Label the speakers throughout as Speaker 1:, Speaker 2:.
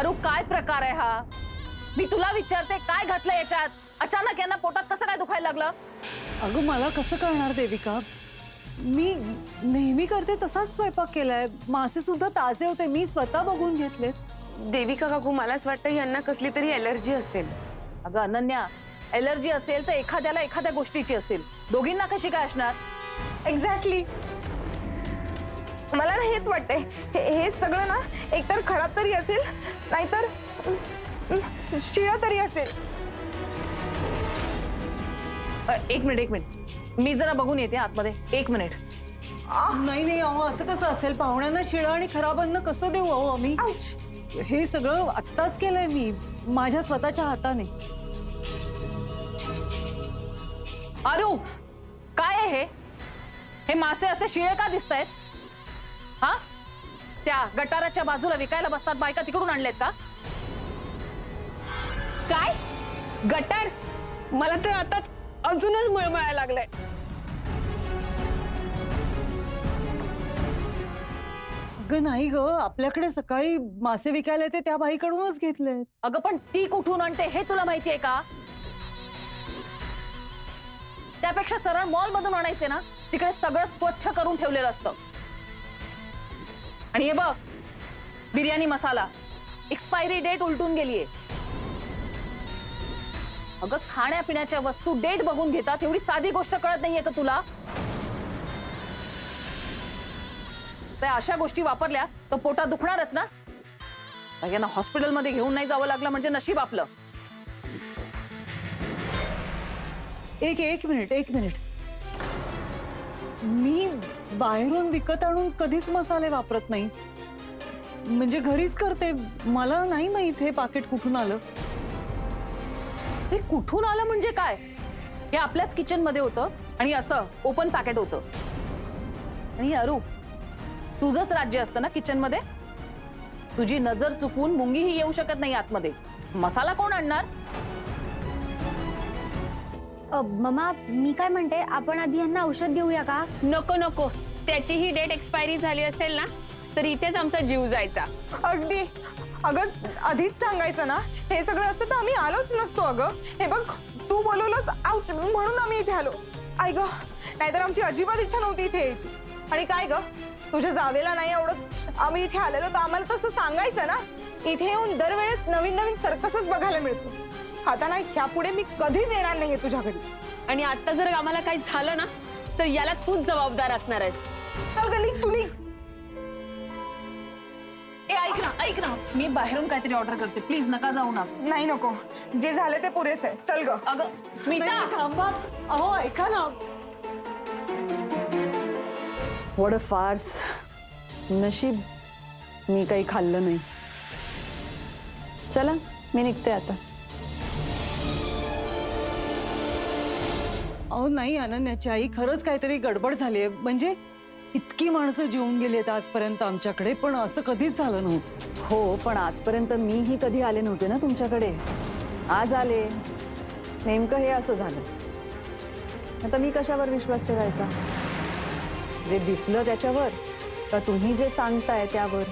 Speaker 1: अरू काय प्रकार आहे हा? मी तुला विचारते काय घातलं याच्यात? अचानक यांना पोटात कसं काय दुखायला लागलं?
Speaker 2: अगं मला कसं कळणार देविका, मी नेहमी करते तसाच स्वयंपाक केलाय. मासे सुद्धा ताजे होते, मी स्वतः बघून घेतले.
Speaker 3: देविका काकू मलाच वाटतं यांना कसली तरी एलर्जी असेल.
Speaker 1: अगं अनन्या, एलर्जी असेल तर एखाद्याला एखाद्या गोष्टीची असेल, दोघींना कशी काय असणार?
Speaker 4: एक्झॅक्टली, मला ना हेच वाटतंय. हे सगळं ना एकतर खराब तरी असेल, नाहीतर शिळं तरी असेल.
Speaker 1: एक मिनिट, मी जरा बघून येते आतमध्ये. एक मिनिट.
Speaker 2: नाही नाही अहो, असं कसं असेल? पाहुण्यांना शिळं आणि खराब अन्न कसं देऊ अहो आम्ही? हे सगळं आत्ताच केलंय मी माझ्या स्वतःच्या हाताने.
Speaker 1: अरू, काय आहे हे? हे मासे असे शिळे का दिसतायत? हा, त्या गटाराच्या बाजूला विकायला बसतात बायका, तिकडून आणलेत का?
Speaker 4: काय गटार? मला तर आताच अजूनच मळमळायला लागलंय.
Speaker 2: अगं नाही ग, आपल्याकडे सकाळी मासे विकायला येते त्या बाईकडूनच घेतले.
Speaker 1: अगं पण ती कुठून आणते हे तुला माहितीये का? त्यापेक्षा सरळ मॉल मधून आणायचे ना, तिकडे सगळं स्वच्छ करून ठेवलेलं असतं. आणि हे बघ, बिर्याणी मसाला एक्सपायरी डेट उलटून गेलीये. अगं खाण्यापिण्याच्या वस्तू डेट बघून घेतात, एवढी साधी गोष्ट कळत नाहीये का तुला? तर अशा गोष्टी वापरल्या तर पोटात दुखणारच ना. यांना हॉस्पिटलमध्ये घेऊन नाही जावं लागलं म्हणजे नशीब आपलं.
Speaker 2: एक मिनिट, मी बाहेरून विकत आणून कधीच मसाले वापरत नाही. म्हणजे घरीच करते. मला नाही माहित हे पाकिट कुठून आलं.
Speaker 1: हे कुठून आलं म्हणजे काय? हे आपल्याच किचन मध्ये होतं आणि असं ओपन पॅकेट होतं. आणि अरू, तुझंच राज्य असतं ना किचन मध्ये. तुझी नजर चुकून मुंगीही येऊ शकत नाही आतमध्ये. मसाला कोण आणणार?
Speaker 5: मम्मा, मी काय म्हणते, आपण आधी यांना औषध देऊया का?
Speaker 6: नको नको, त्याची ही डेट एक्सपायरी झाली असेल ना तर इथेच आमचा जीव जायचा.
Speaker 4: अगदी. अगं आधीच सांगायचं ना, हे सगळं असतं तर आम्ही आलोच नसतो. अगं हे बघ, तू बोलवलंस आउच म्हणून आम्ही इथे आलो. आई ग, नाहीतर आमची अजिबात इच्छा नव्हती इथे यायची. आणि काय ग, तुझ्या जावेला नाही आवडत आम्ही इथे आलेलो तर आम्हाला तसं सांगायचं ना. इथे येऊन दरवेळेस नवीन नवीन सर्कसच बघायला मिळतो. आता नाही, ह्यापुढे मी कधीच येणार नाहीये तुझ्या घरी.
Speaker 6: आणि आता जर आम्हाला काही झालं ना तर याला तूच जबाबदार असणार आहेस.
Speaker 4: चल गली, तू निघ.
Speaker 1: ए ऐक ना, मी बाहेरून काहीतरी ऑर्डर करते, प्लीज नका जाऊ ना.
Speaker 4: नाही नको, जे झालं ते पुरेसं आहे. चल ग.
Speaker 1: अगं स्मिता,
Speaker 2: नाही, थांबा. अहो ऐका ना.
Speaker 7: व्हॉट अ फार्स. नशीब मी काही खाल्लं नाही. चला मी निघते आता.
Speaker 2: अहो नाही अनन्याची आई, खरंच काहीतरी गडबड झालीये. म्हणजे इतकी माणसं जेवून गेली आहेत आजपर्यंत आमच्याकडे, पण असं कधीच झालं नव्हतं.
Speaker 7: हो, पण आजपर्यंत मीही कधी आले नव्हते ना तुमच्याकडे. आज आले, नेमकं हे असं झालं. आता मी कशावर विश्वास ठेवायचा? जे दिसलं त्याच्यावर का तुम्ही जे सांगताय त्यावर?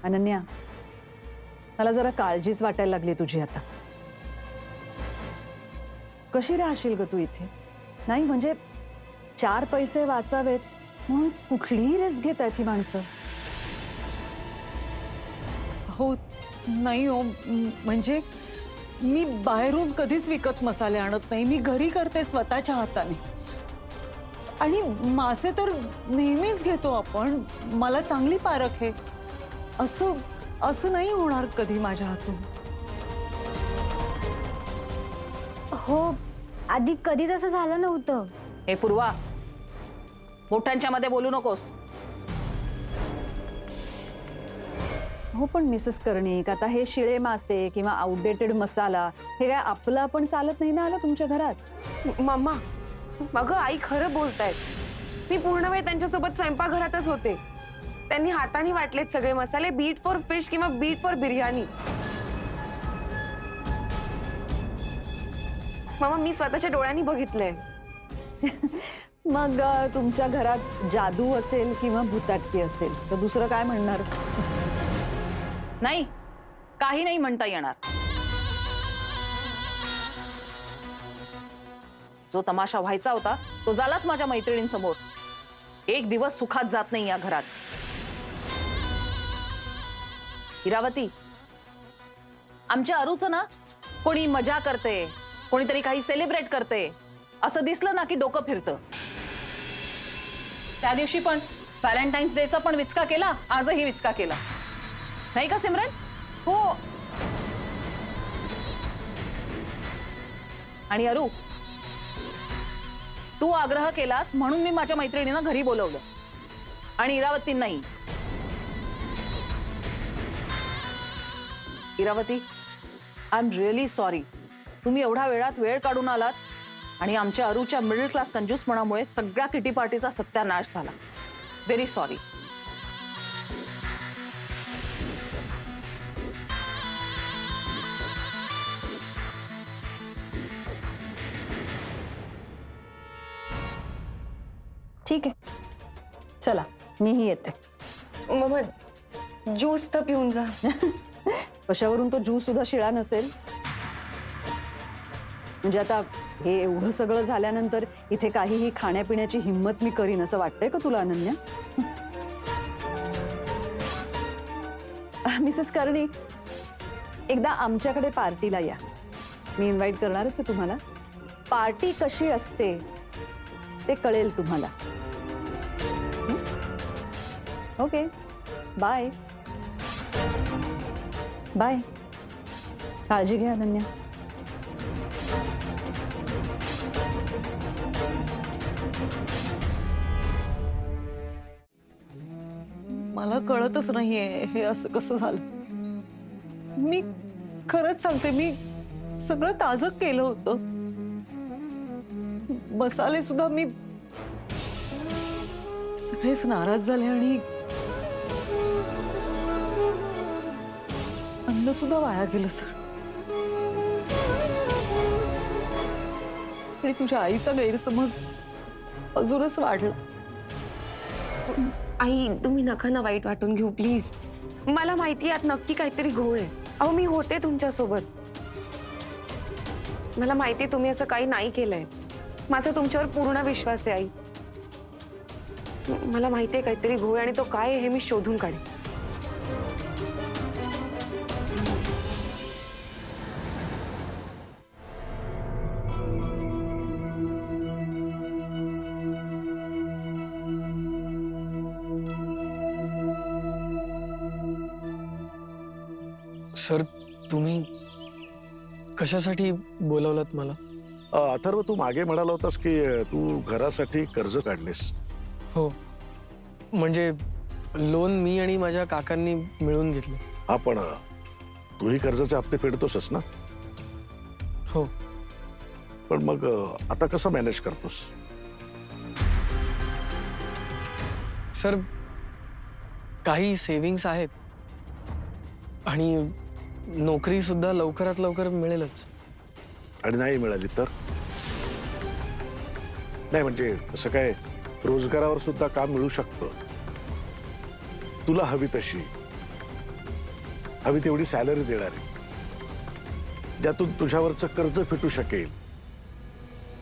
Speaker 7: अनन्या, मला जरा काळजीच वाटायला लागली तुझी आता. कशी राहशील ग तू इथे? नाही म्हणजे 4 पैसे वाचावेत म्हणून कुठलीही रिस्क घेत आहेत ही माणसं.
Speaker 2: हो नाही हो, म्हणजे मी बाहेरून कधीच विकत मसाले आणत नाही. मी घरी करते स्वतःच्या हाताने. आणि मासे तर नेहमीच घेतो आपण. मला चांगली पारख आहे. असं नाही होणार कधी माझ्या हातून.
Speaker 5: हो, आधी कधीच असं झालं नव्हतं.
Speaker 1: हे पूर्वा, मोठ्यांच्या मध्ये बोलू नकोस.
Speaker 7: हो पण मिसेस कर्णिक, आता हे शिळे मासे किंवा आउटडेटेड मसाला हे काय आपलं आपण चालत नाही ना आलं तुमच्या घरात?
Speaker 3: मम्मा, अगं आई खरं बोलतायत. मी पूर्ण वेळ त्यांच्यासोबत स्वयंपाकघरातच होते. त्यांनी हाताने वाटलेत सगळे मसाले, बीट फॉर फिश किंवा बीट फॉर बिर्याणी. मामा, मी स्वतःच्या डोळ्यांनी बघितलंय.
Speaker 7: मग तुमच्या घरात जादू असेल किंवा भूताटकी असेल तर दुसरं काय म्हणणार?
Speaker 1: नाही, काही नाही म्हणता येणार. जो तमाशा व्हायचा होता तो झालाच माझ्या मैत्रिणींसमोर. एक दिवस सुखात जात नाही या घरात. इरावती, आमच्या अरूचं ना कोणी मजा करते, कोणीतरी काही सेलिब्रेट करते असं दिसलं ना की डोकं फिरतं. त्या दिवशी पण व्हॅलेंटाईन्स डेचा पण विचका केला, आजही विचका केला, नाही का सिमरन?
Speaker 4: हो.
Speaker 1: आणि अरू, तू आग्रह केलास म्हणून मी माझ्या मैत्रिणींना घरी बोलवलं आणि इरावतींनाही. Iravati, I am really sorry. तुम्ही एवढ्या वेळात वेळ काढून आलात आणि आमच्या अरूच्या मिडल क्लास कंजूसपणामुळे सगळ्या किटी पार्टीचा सत्यानाश झाला. Very sorry.
Speaker 7: ठीक आहे, चला मीही येते.
Speaker 3: मम्मा ज्यूस तर पिऊन जा.
Speaker 7: कशावरून तो ज्यूस सुद्धा शिळा नसेल? म्हणजे आता हे एवढं सगळं झाल्यानंतर इथे काहीही खाण्यापिण्याची हिंमत मी करीन असं वाटतंय का तुला अनन्या? मिसेस कर्णी, एकदा आमच्याकडे पार्टीला या. मी इन्व्हाइट करणारच आहे तुम्हाला. पार्टी कशी असते ते कळेल तुम्हाला. Okay, bye bye. काळजी घ्या अनन्या.
Speaker 2: मला कळतच नाहीये हे असं कसं झालं. मी खरंच सांगते, मी सगळं ताजं केलं होतं. मसाले सुद्धा मी सगळेच नाराज झाले आणि अन्न सुद्धा वाया गेलं सगळं. आणि तुझ्या आईचा गैरसमज अजूनच वाढला.
Speaker 3: आई, तुम्ही नका ना वाईट वाटून घेऊ प्लीज. मला माहिती यात नक्की काहीतरी घोळ आहे. अहो, मी होते तुमच्यासोबत. मला माहिती तुम्ही असं काही नाही केलंय. माझा तुमच्यावर पूर्ण विश्वास आहे आई. मला माहिती आहे काहीतरी घोळ आणि तो काय आहे हे मी शोधून काढेन.
Speaker 8: सर, तुम्ही कशासाठी बोलावलात मला?
Speaker 9: अथर्व, तू मागे म्हणाला होतास की तू घरासाठी कर्ज काढलेस.
Speaker 8: हो, म्हणजे लोन मी आणि माझ्या काकांनी मिळून घेतलं.
Speaker 9: हा, पण तूही कर्जाचे हप्ते फेडतोसच ना?
Speaker 8: हो.
Speaker 9: पण मग आता कसं मॅनेज करतोस?
Speaker 8: सर, काही सेव्हिंग्स आहेत आणि नोकरी सुद्धा लवकरात लवकर मिळेलच.
Speaker 9: आणि नाही मिळाली तर? नाही म्हणजे असं काय, रोजगारावर सुद्धा काम मिळू शकतं. तुला हवी तशी, हवी तेवढी सॅलरी देणारी, ज्यातून तुझ्यावरचं कर्ज फिटू शकेल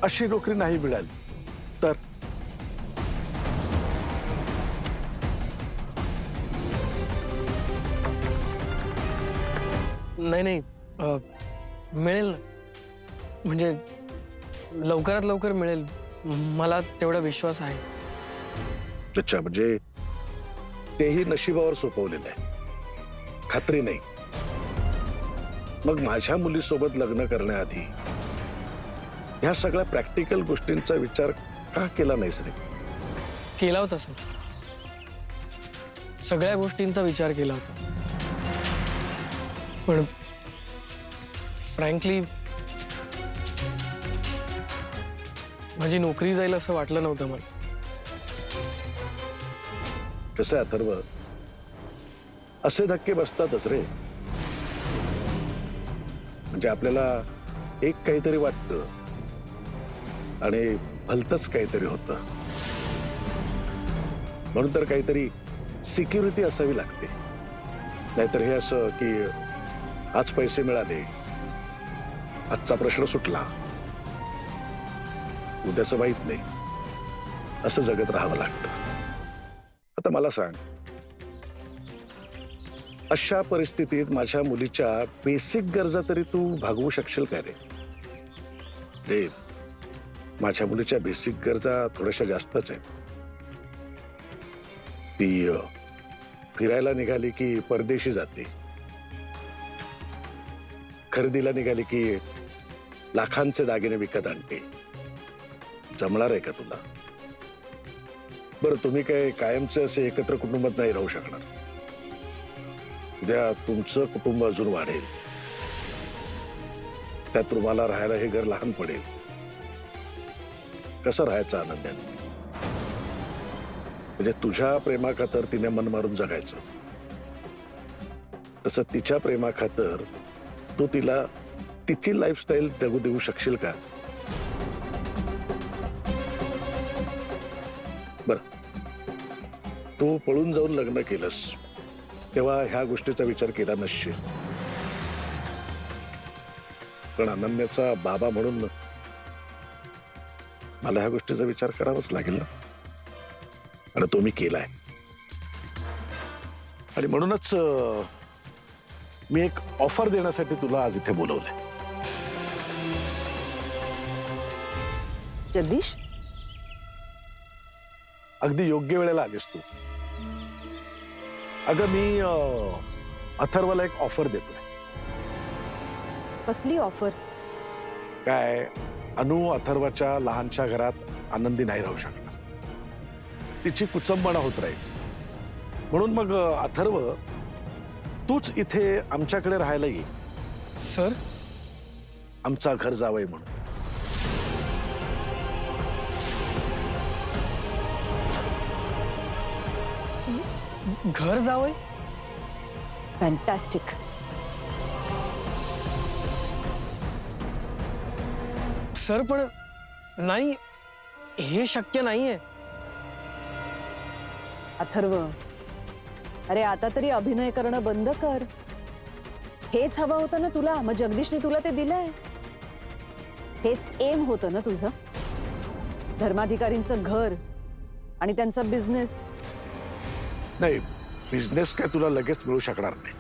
Speaker 9: अशी नोकरी नाही मिळाली तर?
Speaker 8: नाही, मिळेल ना. म्हणजे लवकरात लवकर मिळेल, मला तेवढा विश्वास आहे.
Speaker 9: अच्छा, म्हणजे तेही नशिबावर सोपवलेलं आहे, खात्री नाही. मग माझ्या मुलीसोबत लग्न करण्याआधी ह्या सगळ्या प्रॅक्टिकल गोष्टींचा विचार का केला नाहीस रे?
Speaker 8: केला होता सर, सगळ्या गोष्टींचा विचार केला होता. पण फ्रँकली माझी नोकरी जाईल असं वाटलं नव्हतं मला.
Speaker 9: कसं आहे अथर्व, असे धक्के बसतातच रे. म्हणजे आपल्याला एक काहीतरी वाटतं आणि भलतंच काहीतरी होतं. म्हणून तर काहीतरी सिक्युरिटी असावी लागते. नाहीतर हे असं की आज पैसे मिळाले, आजचा प्रश्न सुटला, उद्याचं माहित नाही, असं जगत राहावं लागतं. आता मला सांग, अशा परिस्थितीत माझ्या मुलीच्या बेसिक गरजा तरी तू भागवू शकशील का रे? रे, माझ्या मुलीच्या बेसिक गरजा थोड्याशा जास्तच आहेत. ती फिरायला निघाली की परदेशी जाते, खरेदीला निघाली की लाखांचे दागिने विकत आणते. जमणार आहे का तुला? बरं, तुम्ही काय कायमचे असे एकत्र कुटुंबात नाही राहू शकणार. उद्या तुमचं कुटुंब अजून वाढेल, त्यात तुम्हाला राहायला हे घर लहान पडेल. कसं राहायचं आनंदाने? म्हणजे तुझ्या प्रेमाखातर तिने मन मारून जगायचं, तसं तिच्या प्रेमाखातर तू तिला तिची लाईफस्टाईल जगू देऊ शकशील का? बर, तू पळून जाऊन लग्न केलंस तेव्हा ह्या गोष्टीचा विचार केला नसशील, पण अनन्याचा बाबा म्हणून मला ह्या गोष्टीचा विचार करावाच लागेल ना, आणि तो मी केलाय. आणि म्हणूनच मी एक ऑफर देण्यासाठी तुला आज इथे बोलवलंय.
Speaker 7: जगदीश,
Speaker 9: अगदी योग्य वेळेला आलीस तू. अगं, मी अथर्वला एक ऑफर देतोय.
Speaker 7: कसली ऑफर?
Speaker 9: काय, अनु अथर्वाच्या लहानशा घरात आनंदी नाही राहू शकणार, तिची कुचंबणा होत राहील. म्हणून मग अथर्व, तूच इथे आमच्याकडे राहायला ये.
Speaker 8: सर,
Speaker 9: आमचा घर जावई म्हणून.
Speaker 8: घर जावंय?
Speaker 7: फॅन्टॅस्टिक.
Speaker 8: सर, पण नाही, हे शक्य नाहीये.
Speaker 7: अथर्व, अरे आता तरी अभिनय करणं बंद कर. हेच हवं होतं ना तुला, मग जगदीशने तुला ते दिलंय. हेच एम होतं ना तुझं, धर्माधिकारींचं घर आणि त्यांचा बिझनेस.
Speaker 9: नाही, बिझनेस काय तुला लगेच मिळू शकणार नाही.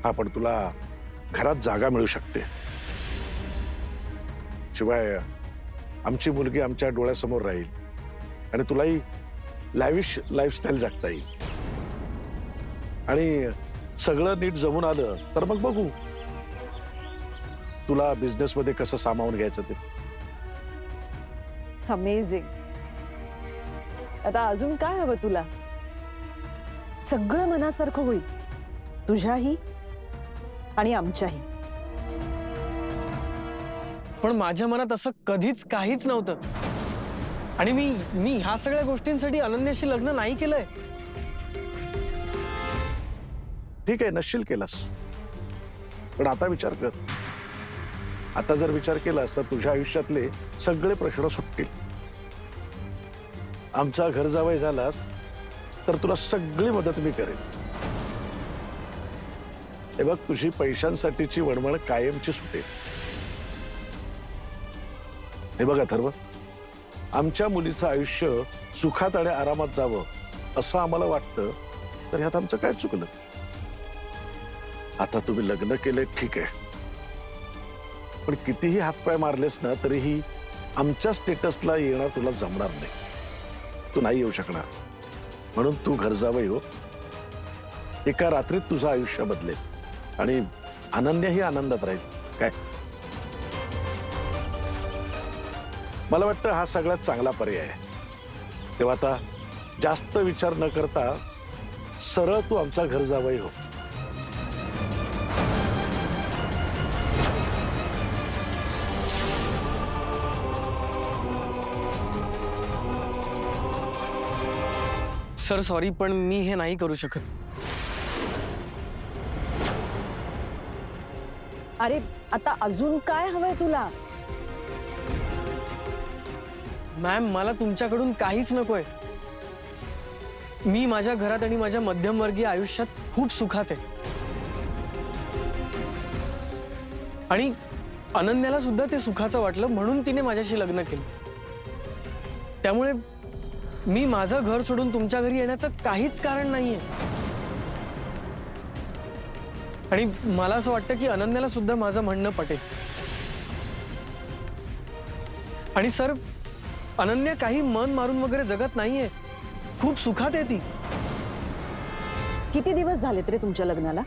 Speaker 9: हा, पण तुला घरात जागा मिळू शकते. शिवाय आमची मुलगी आमच्या डोळ्यासमोर राहील आणि तुलाही लॅविश लाईफस्टाईल जगता येईल. आणि सगळं नीट जमून आलं तर मग बघू तुला बिझनेसमध्ये कसं सामावून घ्यायचं ते.
Speaker 7: अमेझिंग. आता अजून काय हवं तुला? सगळं मनासारखं होईल, तुझ्याही आणि आमच्याही.
Speaker 8: पण माझ्या मनात असं कधीच काहीच नव्हतं. आणि मी ह्या सगळ्या गोष्टींसाठी अनन्याशी लग्न नाही केलंय.
Speaker 9: ठीक आहे, नशील केलास, पण आता विचार कर. आता जर विचार केलास तर तुझ्या आयुष्यातले सगळे प्रश्न सुटतील. आमचा घर जावई झालास तर तुला सगळी मदत मी करेन. हे बघ, तुझी पैशांसाठीची वणवण कायमची सुटेल. हे बघ अथर्व, आमच्या मुलीचं आयुष्य सुखात आणि आरामात जावं असं आम्हाला वाटतं, तर ह्यात आमचं काय चुकलं? आता तुम्ही लग्न केले ठीक आहे, पण कितीही हातपाय मारलेस ना तरीही आमच्या स्टेटसला येणार तुला जमणार नाही. तू नाही येऊ शकणार. म्हणून तू घर जावई हो. एका रात्रीत तुझं आयुष्य बदलेल आणि अनन्याही आनंदात राहील. काय, मला वाटतं हा सगळ्यात चांगला पर्याय आहे. तेव्हा आता जास्त विचार न करता सरळ तू आमचा घर जावई हो.
Speaker 8: सर सॉरी, पण मी हे नाही करू शकत.
Speaker 7: अरे आता अजून काय हवंय तुला?
Speaker 8: मॅम मला तुमच्याकडून काहीच नकोय. मी माझ्या घरात आणि माझ्या मध्यमवर्गीय आयुष्यात खूप सुखात आहे. आणि अनन्याला सुद्धा ते सुखाचं वाटलं म्हणून तिने माझ्याशी लग्न केलं. त्यामुळे मी माझं घर सोडून तुमच्या घरी येण्याचं काहीच कारण नाहीये. आणि मला असं वाटतं की अनन्याला सुद्धा माझं म्हणणं पटेल. आणि सर, अनन्या काही मन मारून वगैरे जगत नाहीये. खूप सुखात आहे ती.
Speaker 7: किती दिवस झालेत रे तुमच्या लग्नाला?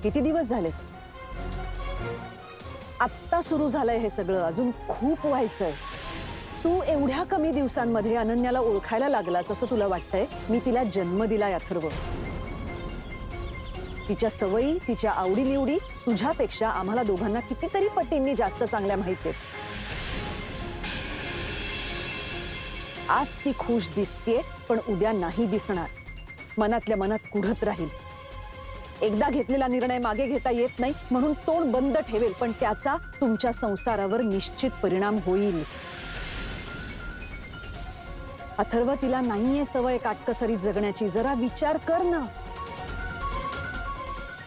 Speaker 7: किती दिवस झालेत? आत्ता सुरू झालंय हे सगळं, अजून खूप व्हायचंय. तू एवढ्या कमी दिवसांमध्ये अनन्याला ओळखायला लागलास असं तुला वाटतंय? मी तिला जन्म दिलाय अथर्व. तिच्या सवयी, तिच्या आवडीनिवडी तुझ्यापेक्षा आम्हाला दोघांना कितीतरी पटींनी जास्त चांगल्या माहिती आहेत. आज ती खुश दिसतेय, पण उद्या नाही दिसणार. मनातल्या मनात कुढत राहील. एकदा घेतलेला निर्णय मागे घेता येत नाही म्हणून तोंड बंद ठेवेल, पण त्याचा तुमच्या संसारावर निश्चित परिणाम होईल. अथर्व, तिला नाहीये सवय काटकसरीत जगण्याची. जरा विचार कर ना.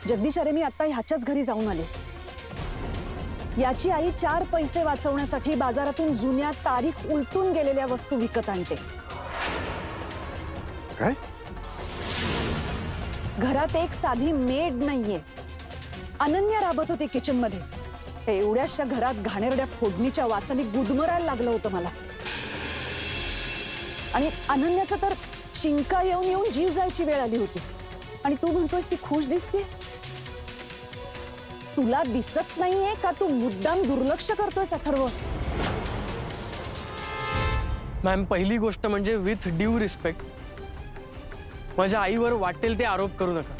Speaker 7: जगदीश, अरे मी आता ह्याच्याच घरी जाऊन आले. याची आई 4 पैसे वाचवण्यासाठी बाजारातून जुन्या तारीख उलटून गेलेल्या वस्तू विकत आणते.
Speaker 9: काय?
Speaker 7: घरात एक साधी मेड नाहीये. अनन्या राबत होती किचन मध्ये. एवढ्याशा घरात घाणेरड्या फोडणीच्या वासाने गुदमरायला लागलं होतं मला. आणि अनन्याचं तर शिंका येऊन येऊन जीव जायची वेळ आली होती. आणि तू म्हणतोयस ती खुश दिसते? तुला दिसत नाहीये का तू मुद्दाम दुर्लक्ष करतोयस अथर्व?
Speaker 8: मॅम, पहिली गोष्ट म्हणजे विथ ड्यू रिस्पेक्ट, माझ्या आईवर वाटेल ते आरोप करू नका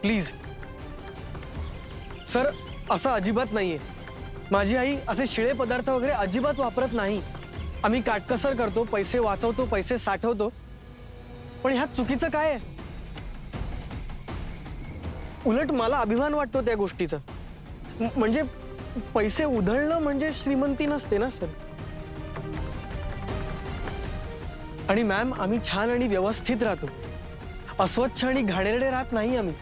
Speaker 8: प्लीज. सर, असं अजिबात नाहीये. माझी आई असे शिळे पदार्थ वगैरे अजिबात वापरत नाही. आम्ही काटकसर करतो, पैसे वाचवतो, पैसे साठवतो. पण ह्यात चुकीचं काय आहे? उलट मला अभिमान वाटतो त्या गोष्टीचा. म्हणजे पैसे उधळणं म्हणजे श्रीमंती नसते ना सर. आणि मॅम, आम्ही छान आणि व्यवस्थित राहतो. अस्वच्छ आणि घाणेरडे राहत नाही आम्ही.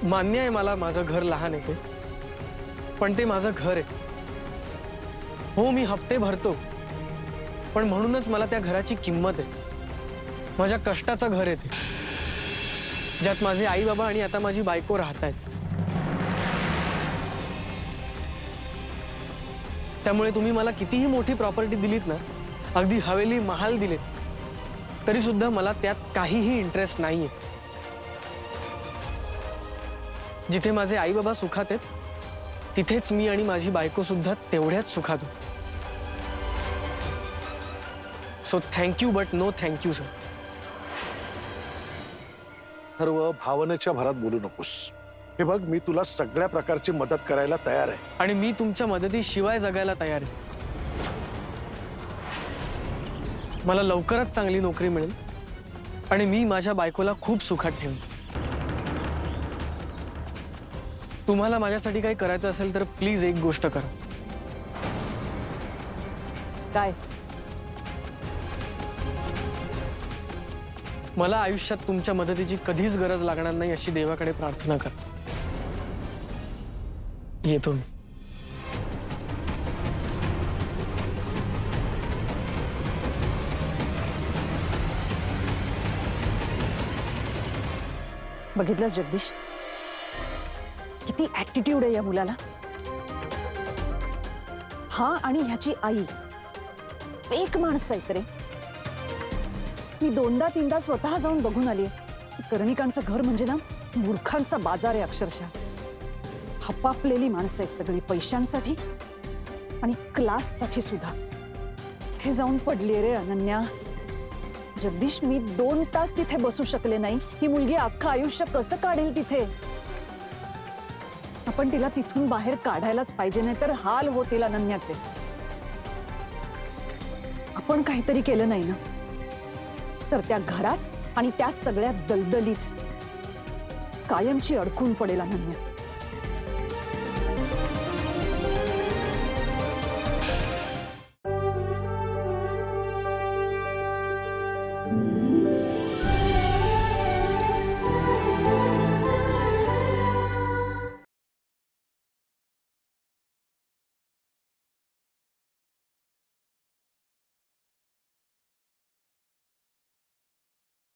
Speaker 8: मान्य आहे मला माझं घर लहान आहे ते, पण ते माझं घर आहे. हो, मी हप्ते भरतो, पण म्हणूनच मला त्या घराची किंमत आहे. माझ्या कष्टाचं घर आहे ते, ज्यात माझे आई बाबा आणि आता माझी बायको राहत आहेत. त्यामुळे तुम्ही मला कितीही मोठी प्रॉपर्टी दिलीत ना, अगदी हवेली महाल दिलेत, तरी सुद्धा मला त्यात काहीही इंटरेस्ट नाहीये. जिथे माझे आई बाबा सुखात आहेत, तिथेच मी आणि माझी बायको सुद्धा तेवढ्याच सुखात हो. So thank you but no thank you sir.
Speaker 9: सर्व भावनेच्या भरात बोलू नकोस. हे बघ, मी तुला सगळ्या प्रकारची मदत करायला तयार आहे.
Speaker 8: आणि मी तुमच्या मदतीशिवाय जगायला तयार आहे. मला लवकरच चांगली नोकरी मिळेल आणि मी माझ्या बायकोला खूप सुखात ठेवेन. तुम्हाला माझ्यासाठी काही करायचं असेल तर प्लीज एक गोष्ट करा.
Speaker 7: काय?
Speaker 8: मला आयुष्यात तुमच्या मदतीची कधीच गरज लागणार नाही अशी देवाकडे प्रार्थना करा. येतो मी.
Speaker 7: बघितलंस जगदीश, किती ऍटिट्यूड आहे या मुलाला. हा आणि ह्याची आई फेक माणसं आहेत रे. मी 2दा-3दा स्वतः जाऊन बघून आली. कर्णिकांचं घर म्हणजे ना मूर्खांचा बाजार आहे अक्षरशः. हपापलेली माणसं आहेत सगळी, पैशांसाठी आणि क्लाससाठी सुद्धा. हे जाऊन पडली रे अनन्या. जगदीश, मी 2 तास तिथे बसू शकले नाही. ही मुलगी अख्खं आयुष्य कसं काढेल तिथे? आपण तिला तिथून बाहेर काढायलाच पाहिजे, नाही तर हाल होतील अनन्याचे. आपण काहीतरी केलं नाही ना, तर त्या घरात आणि त्या सगळ्या दलदलीत कायमची अडकून पडेल अनन्या.